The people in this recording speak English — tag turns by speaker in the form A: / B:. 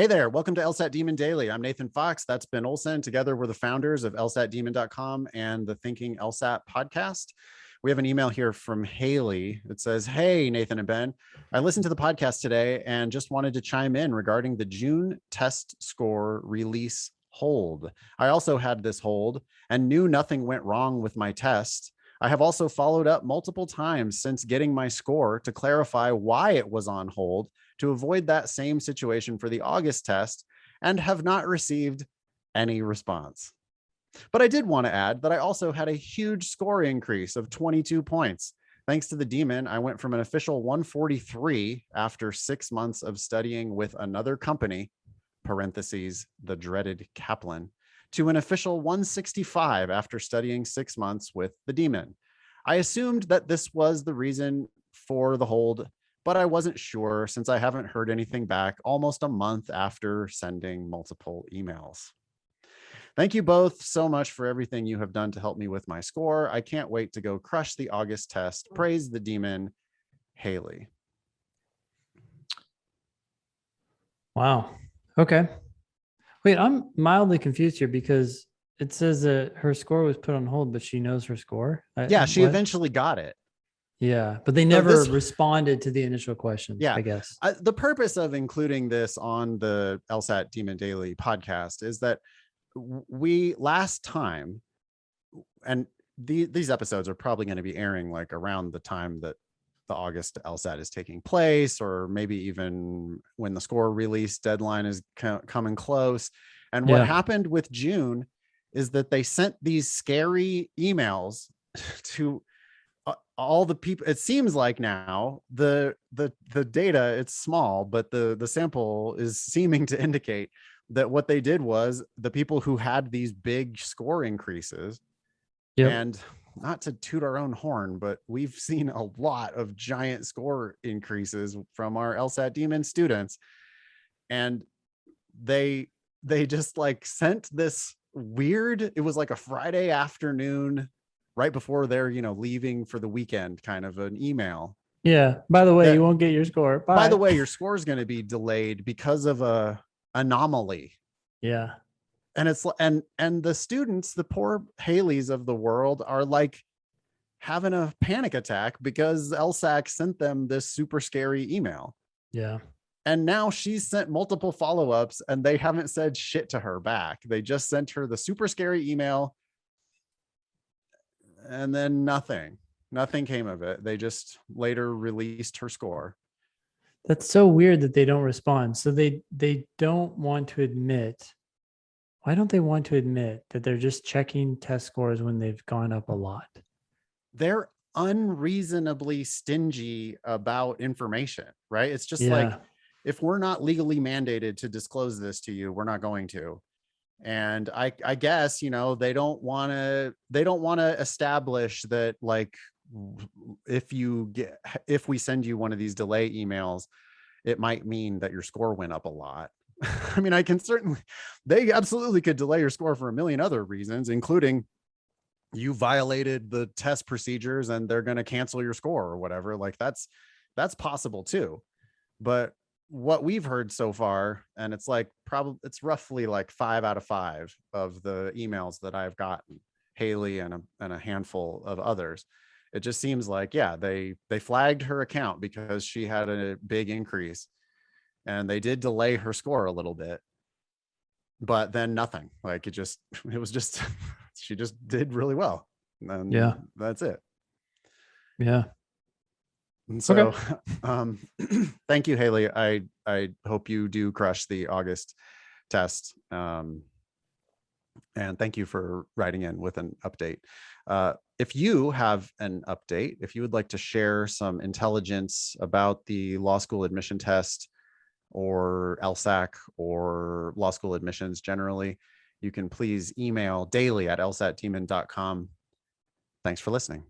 A: Hey there, welcome to LSAT Demon Daily. I'm Nathan Fox. That's Ben Olson. Together, we're the founders of LSATdemon.com and the Thinking LSAT podcast. We have an email here from Haley. It says, "Hey, Nathan and Ben, I listened to the podcast today and just wanted to chime in regarding the June test score release hold. I also had this hold and knew nothing went wrong with my test. I have also followed up multiple times since getting my score to clarify why it was on hold to avoid that same situation for the August test and have not received any response. But I did want to add that I also had a huge score increase of 22 points. Thanks to the demon, I went from an official 143 after 6 months of studying with another company, parentheses, the dreaded Kaplan, to an official 165 after studying 6 months with the demon. I assumed that this was the reason for the hold, but I wasn't sure since I haven't heard anything back almost a month after sending multiple emails. Thank you both so much for everything you have done to help me with my score. I can't wait to go crush the August test. Praise the demon, Haley."
B: Wow. Okay. Wait, I'm mildly confused here because it says that her score was put on hold, but she knows her score.
A: Yeah, she eventually got it.
B: Yeah, but they never responded to the initial questions,
A: yeah,
B: I guess.
A: The purpose of including this on the LSAT Demon Daily podcast is that we last time, and these episodes are probably going to be airing like around the time that the August LSAT is taking place, or maybe even when the score release deadline is coming close. And what happened with June is that they sent these scary emails to all the people. It seems like now the data, it's small, but the sample is seeming to indicate that what they did was the people who had these big score increases, and not to toot our own horn, but we've seen a lot of giant score increases from our LSAT Demon students. And they just like sent this weird, it was like a Friday afternoon right before they're, leaving for the weekend, kind of an email.
B: Yeah. By the way, you won't get your score. Bye.
A: By the way, your score is going to be delayed because of a anomaly.
B: Yeah.
A: And it's and the students, the poor Haleys of the world, are like having a panic attack because LSAC sent them this super scary email.
B: Yeah.
A: And now she's sent multiple follow-ups and they haven't said shit to her back. They just sent her the super scary email and then nothing came of it. They just later released her score.
B: That's so weird that they don't respond. So they don't want to admit. Why don't they want to admit that they're just checking test scores when they've gone up a lot?
A: They're unreasonably stingy about information, right? It's just like, if we're not legally mandated to disclose this to you, we're not going to. And I guess, they don't want to establish that, like, if we send you one of these delay emails, it might mean that your score went up a lot. I mean, they absolutely could delay your score for a million other reasons, including you violated the test procedures and they're going to cancel your score or whatever. Like that's possible too. But what we've heard so far, and it's roughly like 5 out of 5 of the emails that I've gotten, Haley and a handful of others, it just seems like, they flagged her account because she had a big increase. And they did delay her score a little bit, but then nothing. Like it was just, she just did really well. And that's it.
B: Yeah.
A: And so, thank you, Haley. I hope you do crush the August test. And thank you for writing in with an update. If you have an update, if you would like to share some intelligence about the law school admission test, or LSAC, or law school admissions generally, you can please email daily@lsatdemon.com. Thanks for listening.